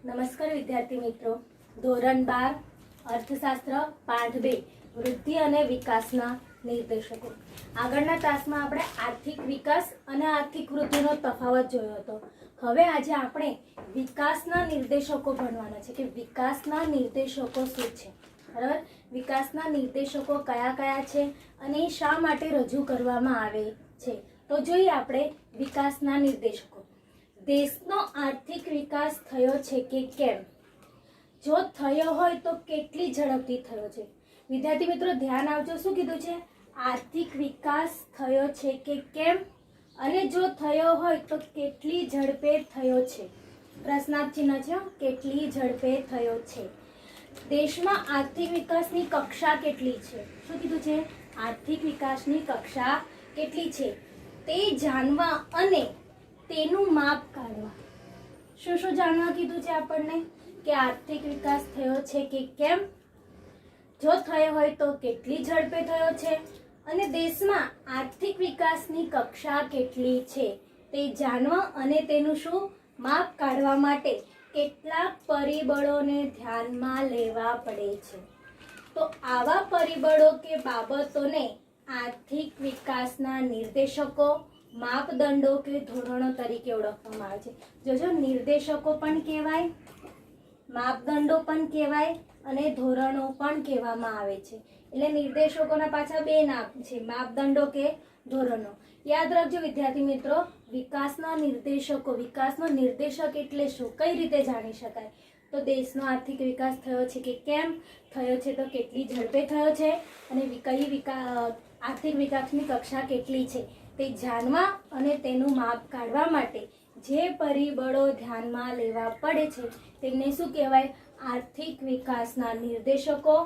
નમસ્કાર વિદ્યાર્થી મિત્રો, ધોરણ 12 અર્થશાસ્ત્ર પાઠ 2 વૃદ્ધિ અને વિકાસના નિર્દેશકો. આગળના તાસમાં આપણે આર્થિક વિકાસ અને આર્થિક વૃદ્ધિનો તફાવત જોયો હતો. હવે આજે આપણે વિકાસના નિર્દેશકો ભણવાના છે કે વિકાસના નિર્દેશકો શું છે. બરાબર, વિકાસના નિર્દેશકો કયા કયા છે અને એ શા માટે રજૂ કરવામાં આવે છે. તો જોઈએ આપણે વિકાસના નિર્દેશકો. દેશનો આર્થિક વિકાસ થયો છે કે કેમ? જો થયો હોય તો કેટલી ઝડપથી થયો છે? વિદ્યાર્થી મિત્રો ધ્યાન આપજો, શું કીધું છે? આર્થિક વિકાસ થયો છે કે કેમ, અને જો થયો હોય તો કેટલી ઝડપે થયો છે. પ્રશ્નાર્થ ચિહ્ન છે, કેટલી ઝડપે થયો છે. દેશમાં આર્થિક વિકાસની કક્ષા કેટલી છે? શું કીધું છે? આર્થિક વિકાસની કક્ષા કેટલી છે તે જાણવા અને તેનું માપ કાઢવા. શું શું જાણવા કીધું છે આપણને? કે આર્થિક વિકાસ થયો છે કે કેમ, જો થયો હોય તો કેટલી ઝડપે થયો છે, અને દેશમાં આર્થિક વિકાસની કક્ષા કેટલી છે તે જાણવા અને તેનું શું માપ કાઢવા માટે કેટલાક પરિબળોને ધ્યાનમાં લેવા પડે છે. તો આવા પરિબળો કે બાબતોને આર્થિક વિકાસના નિર્દેશકો, માપદંડો કે ધોરણો તરીકે ઓળખવામાં આવે છે. જોજો, નિર્દેશકો પણ કહેવાય, માપદંડો પણ કહેવાય અને ધોરણો પણ કહેવામાં આવે છે. એટલે નિર્દેશકોના પાછા બે નામ છે, માપદંડો કે ધોરણો. યાદ રાખજો વિદ્યાર્થી મિત્રો, વિકાસના નિર્દેશકો, વિકાસનો નિર્દેશક એટલે શું, કઈ રીતે જાણી શકાય? તો દેશનો આર્થિક વિકાસ થયો છે કે કેમ થયો છે, તો કેટલી ઝડપે થયો છે, અને કઈ આર્થિક વિકાસની કક્ષા કેટલી છે તે જાણવા અને તેનું માપ કાઢવા માટે જે પરિબળો ધ્યાનમાં લેવા પડે છે તેમને શું કહેવાય? આર્થિક વિકાસના નિર્દેશકો,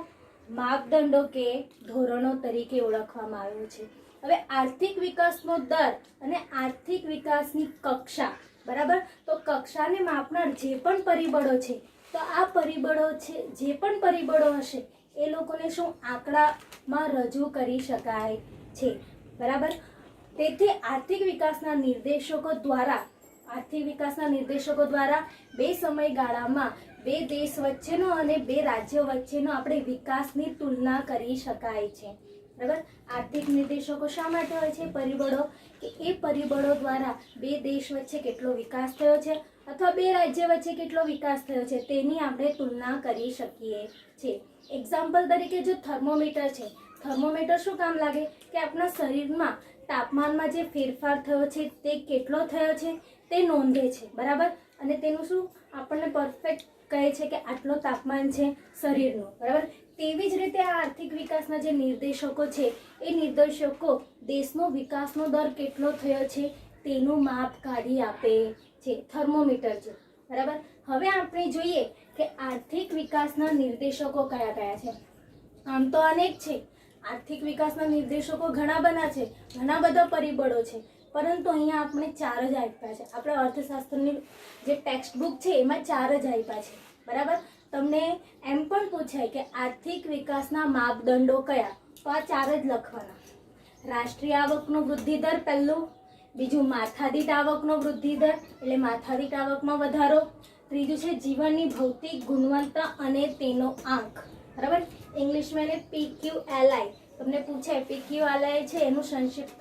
માપદંડો કે ધોરણો તરીકે ઓળખવામાં આવ્યું છે. હવે આર્થિક વિકાસનો દર અને આર્થિક વિકાસની કક્ષા, બરાબર, તો કક્ષાને માપનાર જે પણ પરિબળો છે, તો આ પરિબળો છે, જે પણ પરિબળો હશે એ લોકોને શું આંકડામાં રજૂ કરી શકાય છે. બરાબર, તેથી આર્થિક વિકાસના નિર્દેશકો દ્વારા બે સમયગાળામાં બે દેશ વચ્ચેનો અને બે રાજ્યો વચ્ચેનો આપણે વિકાસની તુલના કરી શકાય છે. બરાબર, આર્થિક નિર્દેશકો શા માટે હોય છે? પરિબળો, કે એ પરિબળો દ્વારા બે દેશ વચ્ચે કેટલો વિકાસ થયો છે અથવા બે રાજ્ય વચ્ચે કેટલો વિકાસ થયો છે તેની આપણે તુલના કરી શકીએ છીએ. એક્ઝામ્પલ તરીકે જો થર્મોમીટર છે, થર્મોમીટર શું કામ લાગે? કે આપણા શરીરમાં તાપમાનમાં જે ફેરફાર થયો છે તે કેટલો થયો છે તે નોંધે છે. બરાબર, અને તેનું શું આપણને પરફેક્ટ કહે છે કે આટલો તાપમાન છે શરીરનું. બરાબર, તેવી જ રીતે આ આર્થિક વિકાસના જે નિર્દેશકો છે એ નિર્દેશકો દેશનો વિકાસનો દર કેટલો થયો છે તેનું માપ કાઢી આપે છે. થર્મોમીટર છે. બરાબર, હવે આપણે જોઈએ કે આર્થિક વિકાસના નિર્દેશકો કયા કયા છે. આમ તો અનેક છે, આર્થિક વિકાસના નિર્દેશકો ઘણા બધા પરિબળો છે, પરંતુ અહીંયા આપણે 4 જ આપ્યા છે. આપણે અર્થશાસ્ત્રની જે ટેક્સ્ટ બુક છે એમાં 4 જ આપ્યા છે. બરાબર, તમને એમ પણ પૂછાય કે આર્થિક વિકાસના માપદંડો કયા, તો આ 4 જ લખવાના. રાષ્ટ્રીય આવકનો વૃદ્ધિ દર પહેલું, બીજું માથાદીઠ આવકનો વૃદ્ધિ દર એટલે માથાદીઠ આવકમાં વધારો, ત્રીજું છે જીવનની ભૌતિક ગુણવત્તા અને તેનો આંક. બરાબર, ઇંગ્લિશમાં એને PQLI તમને પૂછાય, PQLI છે એનું સંક્ષિપ્ત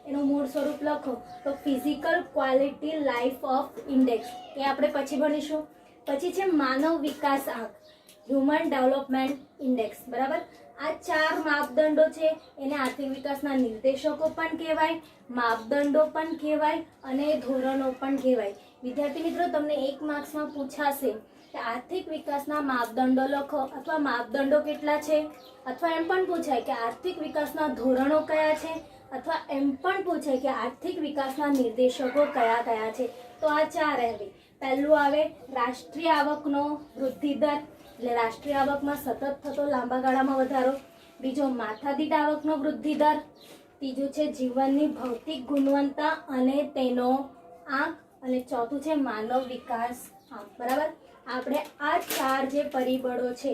એનું મૂળ સ્વરૂપ લખો તો physical quality life of index, એ આપણે પછી ભણીશું. પછી છે માનવ વિકાસ આંક, હ્યુમન ડેવલપમેન્ટ ઇન્ડેક્સ. બરાબર, આ 4 માપદંડો છે એને આર્થિક વિકાસના નિર્દેશકો પણ કહેવાય, માપદંડો પણ કહેવાય અને ધોરણો પણ કહેવાય. વિદ્યાર્થી મિત્રો, તમને 1 માર્ક્સમાં પૂછાશે કે આર્થિક વિકાસના માપદંડો લખો અથવા માપદંડો કેટલા છે, અથવા એમ પણ પૂછાય કે આર્થિક વિકાસના ધોરણો કયા છે, અથવા એમ પણ પૂછાય કે આર્થિક વિકાસના નિર્દેશકો કયા કયા છે. તો આ 4 આવે. પહેલું આવે રાષ્ટ્રીય આવકનો વૃદ્ધિ દર એટલે રાષ્ટ્રીય આવકમાં સતત થતો લાંબા ગાળામાં વધારો, બીજો માથાદીઠ આવકનો વૃદ્ધિ દર, ત્રીજું છે જીવનની ભૌતિક ગુણવત્તા અને તેનો આંક, અને ચોથું છે માનવ વિકાસ આંક. બરાબર, આપણે આ 4 જે પરિબળો છે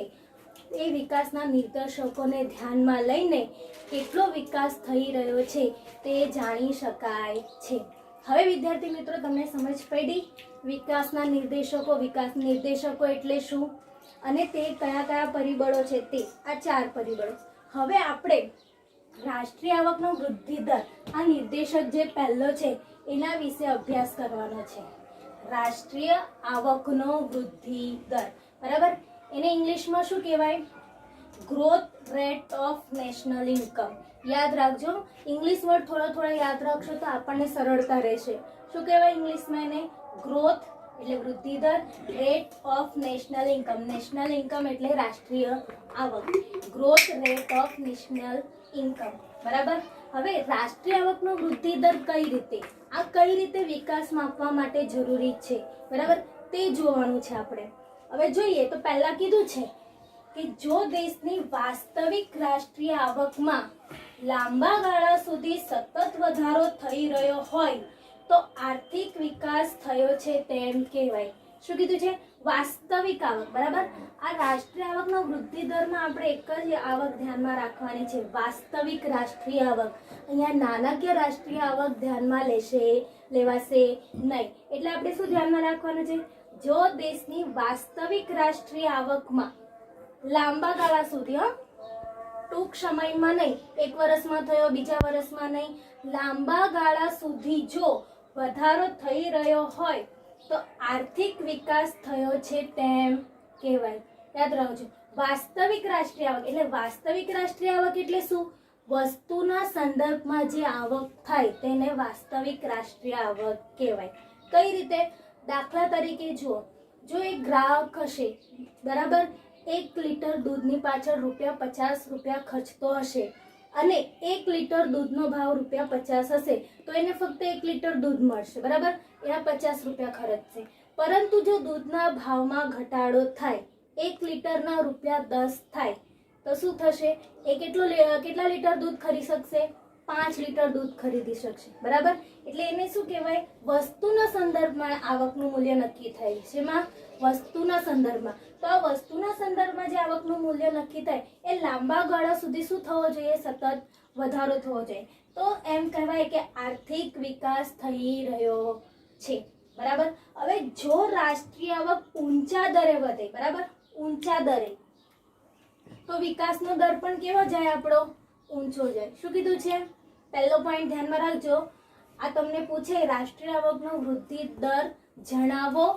એ વિકાસના નિર્દેશકોને ધ્યાનમાં લઈને કેટલો વિકાસ થઈ રહ્યો છે તે જાણી શકાય છે. હવે વિદ્યાર્થી મિત્રો તમને સમજ પડી વિકાસના નિર્દેશકો એટલે શું અને તે કયા કયા પરિબળો છે તે આ 4 પરિબળો. હવે આપણે રાષ્ટ્રીય આવકનો વૃદ્ધિ દર આ નિર્દેશક જે પહેલો છે એના વિશે અભ્યાસ કરવાનો છે. રાષ્ટ્રીય આવકનો વૃદ્ધિ દર, બરાબર. એને ઇંગ્લિશમાં શું કહેવાય? Growth rate of national income. યાદ રાખજો, ઇંગ્લિશ વર્ડ થોડા યાદ રાખશો તો આપણને સરળતા રહેશે. શું કહેવાય ઇંગ્લિશમાં એને? ગ્રોથ એટલે વૃદ્ધિ દર, rate of national income. National income એટલે રાષ્ટ્રીય આવક. Growth rate of national income, બરાબર. હવે રાષ્ટ્રીય આવકનો વૃદ્ધિ દર કઈ રીતે, આ કઈ રીતે વિકાસ માપવા માટે જરૂરી છે, બરાબર, તે જોવાનું છે આપણે. હવે જોઈએ તો પહેલા કીધું છે કે જો દેશની વાસ્તવિક રાષ્ટ્રીય આવકમાં લાંબા ગાળા સુધી સતત વધારો થઈ રહ્યો હોય તો આર્થિક વિકાસ થયો છે તેમ કહેવાય. શું કીધું છે? વાસ્તવિક આવક, બરાબર. આ રાષ્ટ્રીય આવકનો વૃદ્ધિ દરમાં આપણે એક જ આવક ધ્યાનમાં રાખવાની છે, વાસ્તવિક રાષ્ટ્રીય આવક. અહીંયા નાણાકીય રાષ્ટ્રીય આવક ધ્યાનમાં લેવાશે નહીં. એટલે આપણે શું ધ્યાનમાં રાખવાનું છે? જો દેશની વાસ્તવિક રાષ્ટ્રીય આવકમાં લાંબા ગાળા સુધી, ટૂંક સમયમાં નહીં, 1 વર્ષમાં થયો, બીજા વર્ષમાં નહીં, લાંબા ગાળા સુધી જો વધારો થઈ રહ્યો હોય તો આર્થિક વિકાસ થયો છે તેમ કહેવાય. યાદ રાખજો, વાસ્તવિક રાષ્ટ્રીય આવક એટલે વાસ્તવિક રાષ્ટ્રીય આવક એટલે શું? વસ્તુના સંદર્ભમાં જે આવક થાય તેને વાસ્તવિક રાષ્ટ્રીય આવક કહેવાય. કઈ રીતે? દાખલા તરીકે જો એક ગ્રાહક હશે, બરાબર, 1 લીટર દૂધની પાછળ ₹50 ખર્ચતો હશે અને 1 લીટર દૂધનો ભાવ ₹50 હશે તો એને ફક્ત 1 લીટર દૂધ મળશે, બરાબર. એના ₹50 ખર્ચશે. પરંતુ જો દૂધના ભાવમાં ઘટાડો થાય, 1 લીટરના ₹10 થાય તો શું થશે? એ કેટલા લીટર દૂધ ખરીદી શકશે? 5 લીટર દૂધ ખરીદી શકશે, બરાબર. એટલે એને શું કહેવાય? વસ્તુના સંદર્ભમાં આવકનું મૂલ્ય નક્કી થાય છે. એમાં વસ્તુના સંદર્ભમાં. તો આ વસ્તુના સંદર્ભમાં જે આવકનું મૂલ્ય નક્કી થાય એ લાંબા ગાળા સુધી શું થવો જોઈએ? સતત વધારો થવો જોઈએ. તો એમ કહેવાય કે આર્થિક વિકાસ થઈ રહ્યો છે, બરાબર. હવે જો રાષ્ટ્રીય આવક ઊંચા દરે વધે, બરાબર, ઊંચા દરે, તો વિકાસનો દર પણ કેવો જાય? આપણો ઊંચો જાય. શું કીધું છે? પહેલો પોઈન્ટ ધ્યાનમાં રાખજો. આ તમને પૂછે રાષ્ટ્રીય આવકનો વૃદ્ધિ દર જણાવો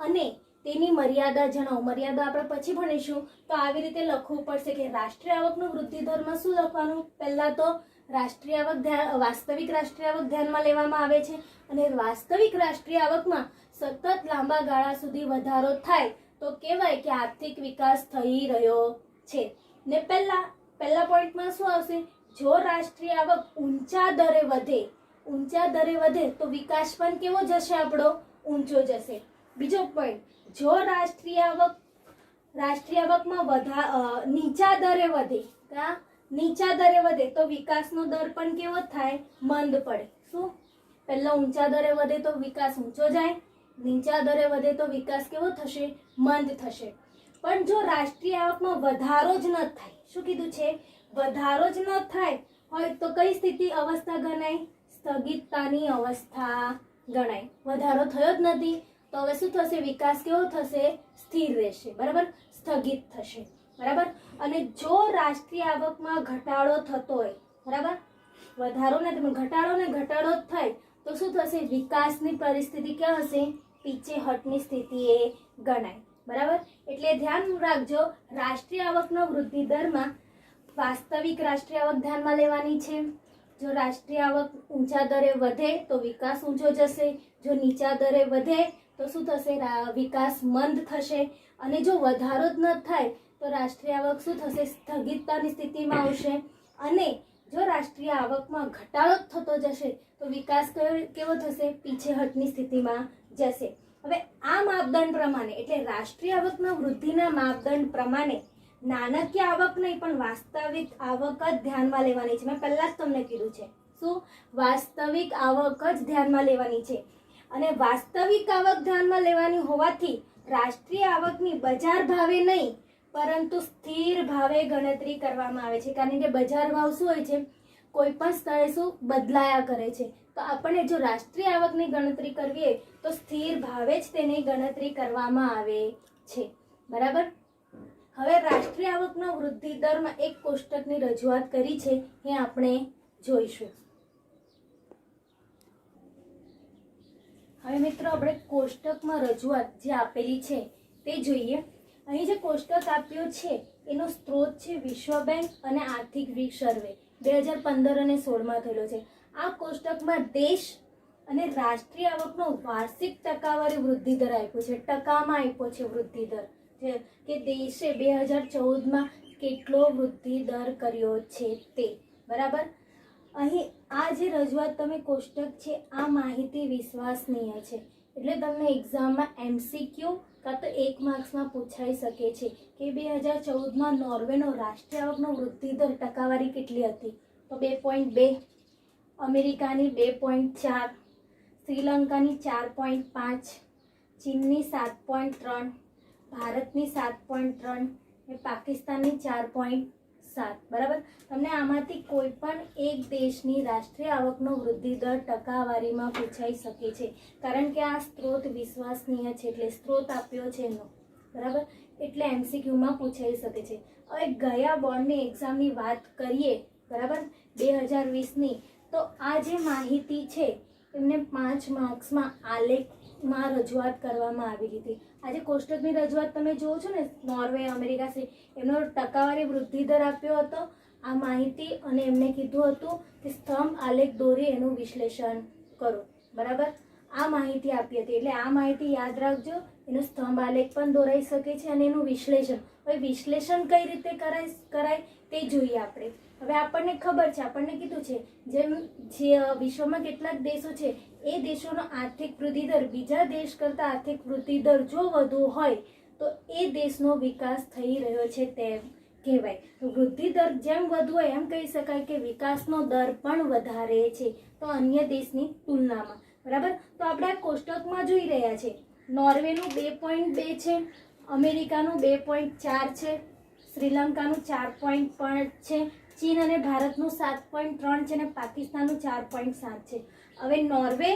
અને તેની મર્યાદા જણાવો. મર્યાદા આપણે પછી ભણીશું. તો આવી રીતે લખવું પડશે કે રાષ્ટ્રીય આવકનો વૃદ્ધિ દરમાં શું લખવાનું? પહેલા તો રાષ્ટ્રીય આવક વાસ્તવિક રાષ્ટ્રીય આવક ધ્યાનમાં લેવામાં આવે છે અને વાસ્તવિક રાષ્ટ્રીય આવકમાં સતત લાંબા ગાળા સુધી વધારો થાય તો કહેવાય કે આર્થિક વિકાસ થઈ રહ્યો છે. ને પહેલા પોઈન્ટમાં શું આવશે? જો રાષ્ટ્રીય આવક ઊંચા દરે વધે તો વિકાસ પણ કેવો જશે? આપણો ઊંચો જશે. બીજો પોઈન્ટ, જો રાષ્ટ્રીય આવકમાં નીચા દરે વધે તો વિકાસનો દર પણ કેવો થાય? મંદ પડે. શું? પહેલા ઊંચા દરે વધે તો વિકાસ ઊંચો જાય, નીચા દરે વધે તો વિકાસ કેવો થશે? મંદ થશે. પણ જો રાષ્ટ્રીય આવકમાં વધારો જ ન થાય, શું કીધું છે? વધારો જ ન થાય હોય તો કઈ સ્થિતિ અવસ્થા ગણાય? સ્થગિતતાની અવસ્થા ગણાય. વધારો થયો જ નથી તો હવે શું થશે? વિકાસ કેવો થશે? સ્થિર રહેશે, બરાબર, સ્થગિત થશે, બરાબર. અને જો રાષ્ટ્રીય આવકમાં ઘટાડો થતો હોય, બરાબર, વધારો નથી પણ ઘટાડો જ થાય તો શું થશે? વિકાસની પરિસ્થિતિ ક્યાં હશે? પીછેહટની સ્થિતિ એ ગણાય, બરાબર. એટલે ધ્યાન રાખજો, રાષ્ટ્રીય આવકનો વૃદ્ધિ દરમાં વાસ્તવિક રાષ્ટ્રીય આવક ધ્યાનમાં લેવાની છે. જો રાષ્ટ્રીય આવક ઊંચા દરે વધે તો વિકાસ ઊંચો જશે, જો નીચા દરે વધે તો શું થશે? વિકાસ મંદ થશે. અને જો વધારો જ ન થાય તો રાષ્ટ્રીય આવક શું થશે? સ્થગિતતાની સ્થિતિમાં આવશે. અને જો રાષ્ટ્રીય આવકમાં ઘટાડો થતો જશે તો વિકાસ કેવો થશે? પીછેહટની સ્થિતિમાં જશે. હવે આ માપદંડ પ્રમાણે એટલે રાષ્ટ્રીય આવકના વૃદ્ધિના માપદંડ પ્રમાણે નાણાકીય આવક નહીં પણ વાસ્તવિક આવક જ ધ્યાનમાં લેવાની છે. મેં પહેલા જ તમને કીધું છે. શું? વાસ્તવિક આવક જ ધ્યાનમાં લેવાની છે. અને વાસ્તવિક આવક ધ્યાનમાં લેવાની હોવાથી રાષ્ટ્રીય આવકની બજાર ભાવે નહીં પરંતુ સ્થિર ભાવે ગણતરી કરવામાં આવે છે. કારણ કે બજાર ભાવ શું હોય છે? કોઈ પણ સ્થળે શું બદલાયા કરે છે. તો આપણને જો રાષ્ટ્રીય આવકની ગણતરી કરવી હોય તો સ્થિર ભાવે જ તેની ગણતરી કરવામાં આવે છે. બરાબર. હવે રાષ્ટ્રીય આવકનો વૃદ્ધિ દરમાં એક કોષ્ટકની રજૂઆત કરી છે એ આપણે જોઈશું. હવે મિત્રો આપણે કોષ્ટકમાં રજૂઆત જે આપેલી છે તે જોઈએ. અહીં જે કોષ્ટક આપ્યું છે એનો સ્ત્રોત છે વિશ્વ બેંક અને આર્થિક સર્વે 2015 અને 16માં થયેલો છે. આ કોષ્ટકમાં દેશ અને રાષ્ટ્રીય આવકનો વાર્ષિક ટકાવારી વૃદ્ધિ દર આપ્યો છે. ટકામાં આપ્યો છે વૃદ્ધિ દર, કે દેશે 2014માં કેટલો વૃદ્ધિ દર કર્યો છે તે. બરાબર. અહીં આ જે રજૂઆત તમે કોષ્ટક છે આ માહિતી વિશ્વસનીય છે, એટલે તમને એક્ઝામમાં MCQ કાં તો 1 માર્ક્સમાં પૂછાઈ શકે છે કે 2014માં નોર્વેનો રાષ્ટ્રીય આવકનો વૃદ્ધિ દર ટકાવારી કેટલી હતી? તો 2.2, અમેરિકાની 2.4, શ્રીલંકાની 4.5, ચીનની 7.3, ભારતની 7.3 અને પાકિસ્તાનની 4.7. બરાબર. તમને આમાંથી કોઈ પણ એક દેશની રાષ્ટ્રીય આવકનો વૃદ્ધિ દર ટકાવારીમાં પૂછાઈ શકે છે, કારણ કે આ સ્ત્રોત વિશ્વસનીય છે, એટલે સ્ત્રોત આપ્યો છે એનો. બરાબર. એટલે MCQમાં પૂછાઈ શકે છે. હવે ગયા બોર્ડની એક્ઝામની વાત કરીએ, બરાબર, 2020ની, તો આ જે માહિતી છે એમને 5 માર્ક્સમાં આલેખમાં રજૂઆત કરવામાં આવેલી હતી. આજે કોષ્ટકની રજૂઆત તમે જુઓ છો ને, નોર્વે, અમેરિકા છે, એમનો ટકાવારી વૃદ્ધિ દર આપ્યો હતો આ માહિતી, અને એમને કીધું હતું કે સ્તંભ આલેખ દોરી એનું વિશ્લેષણ કરો. બરાબર. આ માહિતી આપી હતી, એટલે આ માહિતી યાદ રાખજો. એનો સ્તંભ આલેખ પણ દોરાઈ શકે છે અને એનું વિશ્લેષણ. હવે વિશ્લેષણ કઈ રીતે કરાય તે જોઈએ આપણે. હવે આપણને ખબર છે, આપણને કીધું છે જેમ જે વિશ્વમાં કેટલાક દેશો છે એ દેશોનો આર્થિક વૃદ્ધિ દર બીજા દેશ કરતાં આર્થિક વૃદ્ધિ દર જો વધુ હોય તો એ દેશનો વિકાસ થઈ રહ્યો છે તેમ કહેવાય. વૃદ્ધિ દર જેમ વધુ હોય એમ કહી શકાય કે વિકાસનો દર પણ વધારે છે તો અન્ય દેશની તુલનામાં. બરાબર. તો આપણે આ કોષ્ટકમાં જોઈ રહ્યા છે નોર્વેનું 2.2 છે, અમેરિકાનું 2.4 છે, શ્રીલંકાનું 4.5 છે, ચીન અને ભારતનું 7.3 છે અને પાકિસ્તાનનું 4.7 છે. હવે નોર્વે,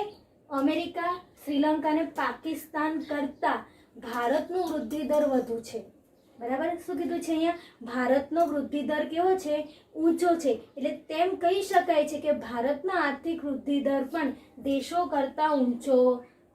અમેરિકા, શ્રીલંકા અને પાકિસ્તાન કરતાં ભારતનો વૃદ્ધિ દર વધુ છે. બરાબર. શું કીધું છે અહીંયા? ભારતનો વૃદ્ધિ દર કેવો છે? ઊંચો છે. એટલે તેમ કહી શકાય છે કે ભારતનો આર્થિક વૃદ્ધિ દર પણ દેશો કરતાં ઊંચો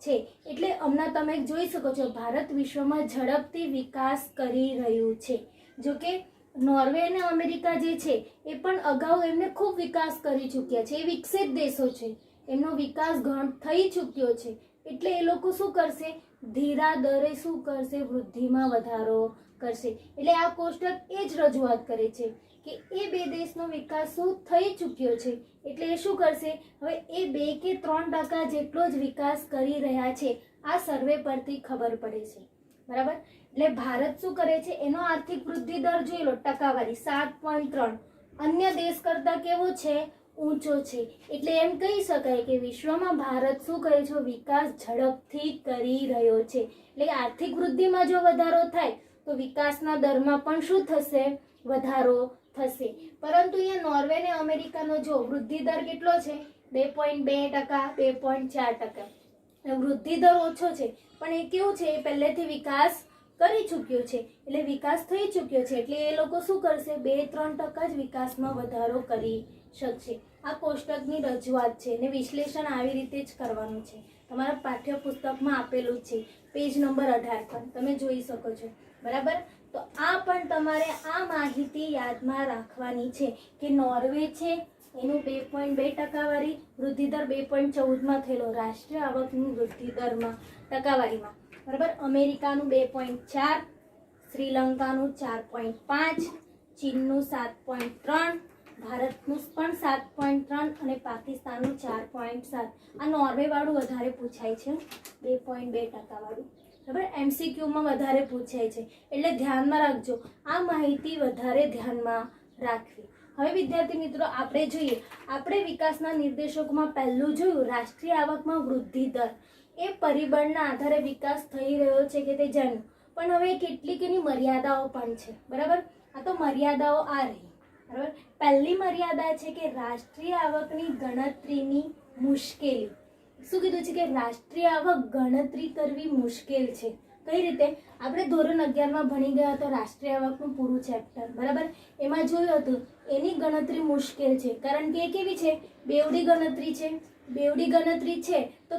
છે. એટલે હમણાં તમે જોઈ શકો છો ભારત વિશ્વમાં ઝડપથી વિકાસ કરી રહ્યું છે. જો કે નોર્વે અને અમેરિકા જે છે એ પણ અગાઉ એમને ખૂબ વિકાસ કરી ચૂક્યા છે, એ વિકસિત દેશો છે, એમનો વિકાસ થઈ ચૂક્યો છે. એટલે એ લોકો શું કરશે? ધીરા દરે શું કરશે? વૃદ્ધિમાં વધારો કરશે. એટલે આ કોષ્ટક એ જ રજૂઆત કરે છે કે એ બે દેશનો વિકાસ શું થઈ ચૂક્યો છે, એટલે એ શું કરશે? હવે એ 2 કે 3% જેટલો જ વિકાસ કરી રહ્યા છે, આ સર્વે પરથી ખબર પડે છે. બરાબર. એટલે ભારત શું કરે છે? એનો આર્થિક વૃદ્ધિ દર જોઈ લો, ટકાવારી 7.3, અન્ય દેશ કરતા કેવો છે? ઊંચો છે. એટલે એમ કહી શકાય કે વિશ્વમાં ભારત શું કરે છે? વિકાસ ઝડપથી કરી રહ્યો છે. એટલે આર્થિક વૃદ્ધિમાં જો વધારો થાય તો વિકાસના દરમાં પણ શું થશે? વધારો થશે. પરંતુ અહીંયા નોર્વે અને અમેરિકાનો જો વૃદ્ધિ દર કેટલો છે? 2.2%, 2.4%. વૃદ્ધિ દર ઓછો છે, પણ એ કેવું છે? એ પહેલેથી વિકાસ કરી ચૂક્યો છે, એટલે વિકાસ થઈ ચૂક્યો છે. એટલે એ લોકો શું કરશે? 2-3% જ વિકાસમાં વધારો કરી શકશે. આ કોષ્ટકની રજૂઆત છે ને વિશ્લેષણ આવી રીતે જ કરવાનું છે. તમારા પાઠ્યપુસ્તકમાં આપેલું જ છે, પેજ નંબર 18 પર તમે જોઈ શકો છો. બરાબર. તો આ પણ તમારે આ માહિતી યાદમાં રાખવાની છે કે નોર્વે છે એનું 2.2 ટકાવારી વૃદ્ધિ દર 2014માં થયેલો રાષ્ટ્રીય આવકની વૃદ્ધિ દરમાં ટકાવારીમાં. બરાબર. અમેરિકાનું 2.4, શ્રીલંકાનું 4.5, ચીનનું 7.3, ભારતનું પણ 7.3 અને પાકિસ્તાનનું 4.7. આ નોર્વે વાળું વધારે પૂછાય છે, 2.2% વાળું. બરાબર. MCQમાં વધારે પૂછાય છે, એટલે ધ્યાનમાં રાખજો. આ માહિતી વધારે ધ્યાનમાં રાખવી. હવે વિદ્યાર્થી મિત્રો આપણે જોઈએ, આપણે વિકાસના નિર્દેશકોમાં પહેલું જોયું રાષ્ટ્રીય આવકમાં વૃદ્ધિ દર. એ પરિબળના આધારે વિકાસ થઈ રહ્યો છે કે તે જાણ્યું, પણ હવે કેટલીક એની મર્યાદાઓ પણ છે. બરાબર. આ તો મર્યાદાઓ આ રહી. બરાબર. પહેલી મર્યાદા છે કે રાષ્ટ્રીય આવકની ગણતરીની મુશ્કેલી. શું કીધું છે કે રાષ્ટ્રીય આવક ગણતરી કરવી મુશ્કેલ છે. કઈ રીતે? આપણે ધોરણ 11માં ભણી ગયા તો રાષ્ટ્રીય આવકનું પૂરું ચેપ્ટર, બરાબર, એમાં જોયું હતું એની ગણતરી મુશ્કેલ છે, કારણ કે એ કેવી છે? બેવડી ગણતરી છે. બેવડી ગણતરી છે તો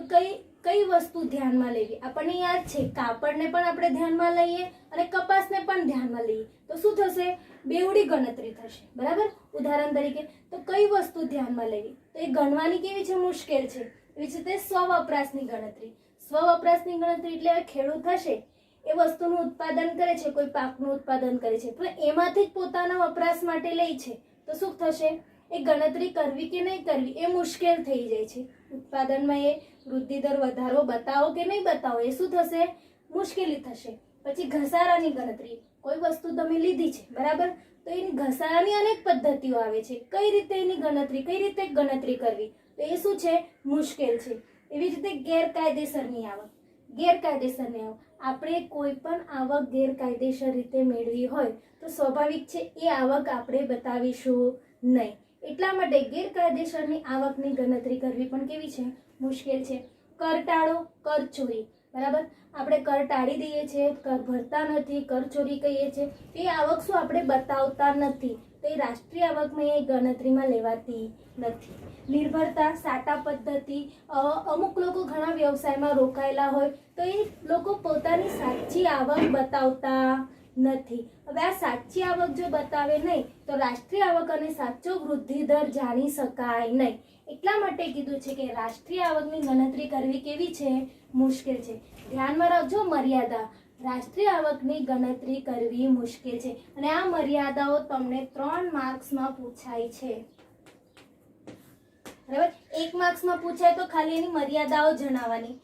કઈ વસ્તુ ધ્યાનમાં લેવી? આપણને યાદ છે કાપડને પણ આપણે ધ્યાનમાં લઈએ અને કપાસને પણ ધ્યાનમાં લઈએ તો શું થશે? બેવડી ગણતરી થશે, બરાબર. ઉદાહરણ તરીકે તો કઈ વસ્તુ ધ્યાનમાં લેવી? તો એ ગણવાની કેવી છે? મુશ્કેલ છે. એવી જ રીતે સ્વવપરાશની ગણતરી. સ્વવપરાશની ગણતરી એટલે ખેડૂત હશે એ વસ્તુનું ઉત્પાદન કરે છે, કોઈ પાકનું ઉત્પાદન કરે છે પણ એમાંથી જ પોતાના વપરાશ માટે લે છે તો શું થશે? એ ગણતરી કરવી કે નહીં કરવી એ મુશ્કેલ થઈ જાય છે. ઉત્પાદનમાં એ વૃદ્ધિ દર વધારો બતાવો કે નહીં બતાવો એ શું થશે? મુશ્કેલી થશે. પછી ઘસારાની ગણતરી. કોઈ વસ્તુ તમે લીધી છે, બરાબર, તો એની ઘસારાની અનેક પદ્ધતિઓ આવે છે. કઈ રીતે એની ગણતરી, કઈ રીતે ગણતરી કરવી તો એ શું છે? મુશ્કેલ છે. એવી રીતે ગેરકાયદેસરની આવક. ગેરકાયદેસરની આવક. આપણે કોઈ પણ આવક ગેરકાયદેસર રીતે મેળવી હોય તો સ્વાભાવિક છે એ આવક આપણે બતાવીશું નહીં. એટલા માટે ગેરકાયદેસરની આવકની ગણતરી કરવી પણ કેવી છે? મુશ્કેલ છે. કરટાળો, કરચોરી, બરાબર, આપણે કર ટાળી દઈએ છીએ, કર ભરતા નથી, કરચોરી કહીએ છીએ, એ આવક શું આપણે બતાવતા નથી તો એ રાષ્ટ્રીય આવકમાં એ ગણતરીમાં લેવાતી નથી. નિર્ભરતા, સાટા પદ્ધતિ. અમુક લોકો ઘણા વ્યવસાયમાં રોકાયેલા હોય તો એ લોકો પોતાની સાચી આવક બતાવતા નથી. હવે આ સાચી આવક જો બતાવે નહીં તો રાષ્ટ્રીય આવક અને સાચો વૃદ્ધિ દર જાણી શકાય નહીં. એટલા માટે કીધું છે કે રાષ્ટ્રીય આવકની ગણતરી કરવી કેવી છે? મુશ્કેલ છે. ધ્યાનમાં રાખજો મર્યાદા. રાષ્ટ્રીય આવકની ગણતરી કરવી મુશ્કેલ છે અને આ મર્યાદાઓ તમને 3 માર્ક્સમાં પૂછાય છે, બરાબર. 1 માર્ક્સમાં પૂછાય તો ખાલી એની મર્યાદાઓ જણાવવાની.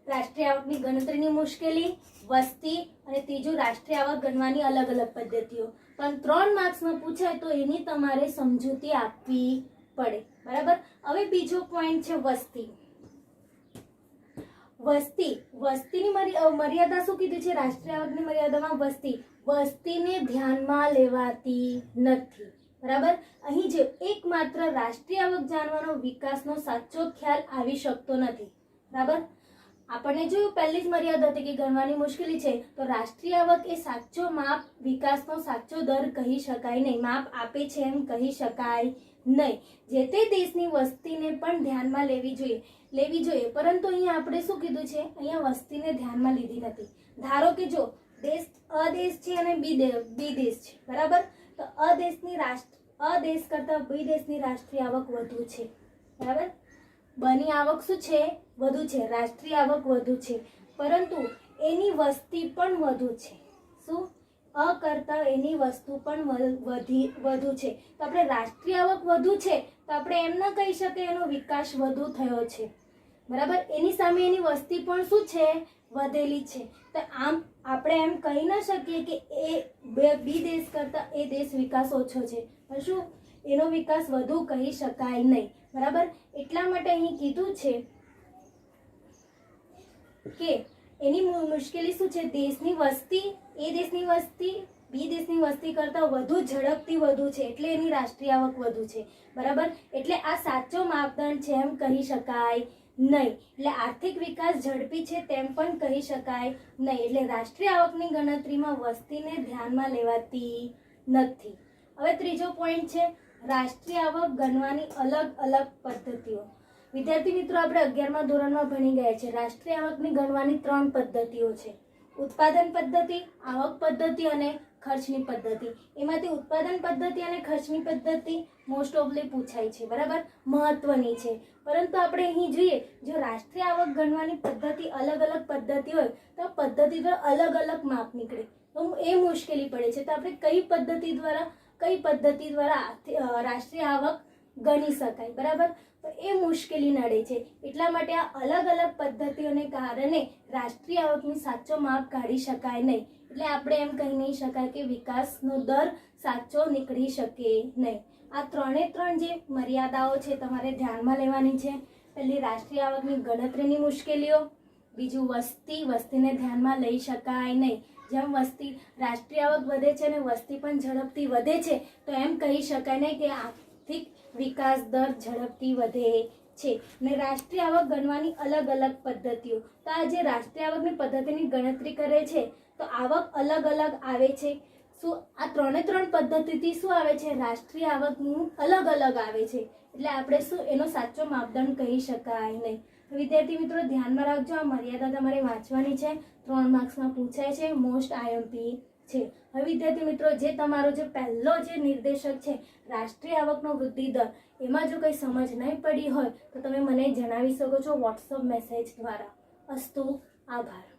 રાષ્ટ્રીય આવકની ગણતરીની મુશ્કેલી, વસ્તી અને ત્રીજું રાષ્ટ્રીય આવક ગણવાની અલગ અલગ પદ્ધતિઓ. પણ 3 માર્ક્સમાં પૂછાય તો એની તમારે સમજૂતી આપવી પડે, બરાબર. હવે બીજો પોઈન્ટ છે વસ્તી. વસ્તીની મર્યાદા શું કીધી છે? રાષ્ટ્રીય આવકની મર્યાદામાં વસ્તીને ધ્યાનમાં લેવાતી નથી, બરાબર. અહીં જે એકમાત્ર રાષ્ટ્રીય આવક જાણવાનો વિકાસનો સાચો ખ્યાલ આવી શકતો નથી, બરાબર. આપણને જોયું પહેલી જ મર્યાદા હતી કે ગણવાની મુશ્કેલી છે તો રાષ્ટ્રીય આવક એ સાચો માપ, વિકાસનો સાચો દર કહી શકાય નહીં. માપ આપે છે એમ કહી શકાય નહીં. જે તે દેશની વસ્તીને પણ ધ્યાનમાં લેવી જોઈએ. પરંતુ અહીંયા આપણે શું કીધું છે? અહીંયા વસ્તીને ધ્યાનમાં લીધી નથી. ધારો કે જો દેશ અદેશ છે અને બી દેશ છે, બરાબર, તો અદેશ કરતા બી દેશની રાષ્ટ્રીય આવક વધુ છે, બરાબર. બની આવક શું છે? વધુ છે. રાષ્ટ્રીય આવક વધુ છે પરંતુ એની વસ્તી પણ વધુ છે. શું? અ કરતા એની વસ્તુ પણ વધુ છે. તો આપણે રાષ્ટ્રીય આવક વધુ છે તો આપણે એમ ન કહી શકીએ એનો વિકાસ વધુ થયો છે, બરાબર. એની સામે એની વસ્તી પણ શું છે? વધેલી છે. તો આમ આપણે એમ કહી ન શકીએ કે એ બી દેશ કરતા એ દેશ વિકાસ ઓછો છે. શું? એનો વિકાસ વધુ કહી શકાય નહીં, બરાબર. એટલા માટે અહીં કીધું છે કે એની મુશ્કેલી શું છે? દેશની વસ્તી એ દેશની વસ્તી બી દેશની વસ્તી કરતા વધુ ઝડપથી વધુ છે એટલે એની રાષ્ટ્રીય આવક વધુ છે, બરાબર. એટલે આ સાચો માપદંડ છે એમ કહી શકાય નહીં. એટલે આર્થિક વિકાસ ઝડપી છે તેમ પણ કહી શકાય નહીં. એટલે રાષ્ટ્રીય આવકની ગણતરીમાં વસ્તીને ધ્યાનમાં લેવાતી નથી. હવે ત્રીજો પોઈન્ટ છે રાષ્ટ્રીય આવક ગણવાની અલગ અલગ પદ્ધતિઓ. વિદ્યાર્થી મિત્રો, આપણે 11મા ધોરણમાં ભણી ગયા છે. રાષ્ટ્રીય આવકની ગણવાની 3 પદ્ધતિઓ છે. ઉત્પાદન પદ્ધતિ, આવક પદ્ધતિ અને ખર્ચની પદ્ધતિ. એમાંથી ઉત્પાદન પદ્ધતિ અને ખર્ચની પદ્ધતિ મોસ્ટ ઓફલી પૂછાય છે, બરાબર, મહત્વની છે. પરંતુ આપણે અહીં જોઈએ જો રાષ્ટ્રીય આવક ગણવાની પદ્ધતિ અલગ અલગ પદ્ધતિ હોય તો પદ્ધતિ પર અલગ અલગ માપ નીકળે તો એ મુશ્કેલી પડે છે. તો આપણે કઈ પદ્ધતિ દ્વારા રાષ્ટ્રીય આવક ગણી શકાય, બરાબર, તો એ મુશ્કેલી નડે છે. એટલા માટે આ અલગ અલગ પદ્ધતિઓને કારણે રાષ્ટ્રીય આવકની સાચો માપ કાઢી શકાય નહીં. એટલે આપણે એમ કહી નહીં શકાય કે વિકાસનો દર સાચો નીકળી શકે નહીં. આ 3 જે મર્યાદાઓ છે તમારે ધ્યાનમાં લેવાની છે. પહેલી રાષ્ટ્રીય આવકની ગણતરીની મુશ્કેલીઓ, બીજું વસ્તીને ધ્યાનમાં લઈ શકાય નહીં. જેમ વસ્તી રાષ્ટ્રીય આવક વધે છે અને વસ્તી પણ ઝડપથી વધે છે તો એમ કહી શકાય ને કે આર્થિક વિકાસ દર ઝડપથી વધે છે. ને રાષ્ટ્રીય આવક ગણવાની અલગ અલગ પદ્ધતિઓ. તો આ જે રાષ્ટ્રીય આવકની પદ્ધતિની ગણતરી કરે છે તો આવક અલગ અલગ આવે છે. શું આ ત્રણ પદ્ધતિથી શું આવે છે? રાષ્ટ્રીય આવકનું અલગ અલગ આવે છે. એટલે આપણે શું એનો સાચો માપદંડ કહી શકાય નહીં. વિદ્યાર્થી મિત્રો ધ્યાનમાં રાખજો, આ મર્યાદા તમારે વાંચવાની છે. 3 માર્ક્સમાં પૂછાય છે, મોસ્ટ આઈએમપી છે. હવે વિદ્યાર્થી મિત્રો જે તમારો જે પહેલો જે નિર્દેશક છે રાષ્ટ્રીય આવકનો વૃદ્ધિ દર, એમાં જો કંઈ સમજ નહીં પડી હોય તો તમે મને જણાવી શકો છો વોટ્સઅપ મેસેજ દ્વારા. અસ્તુ, આભાર.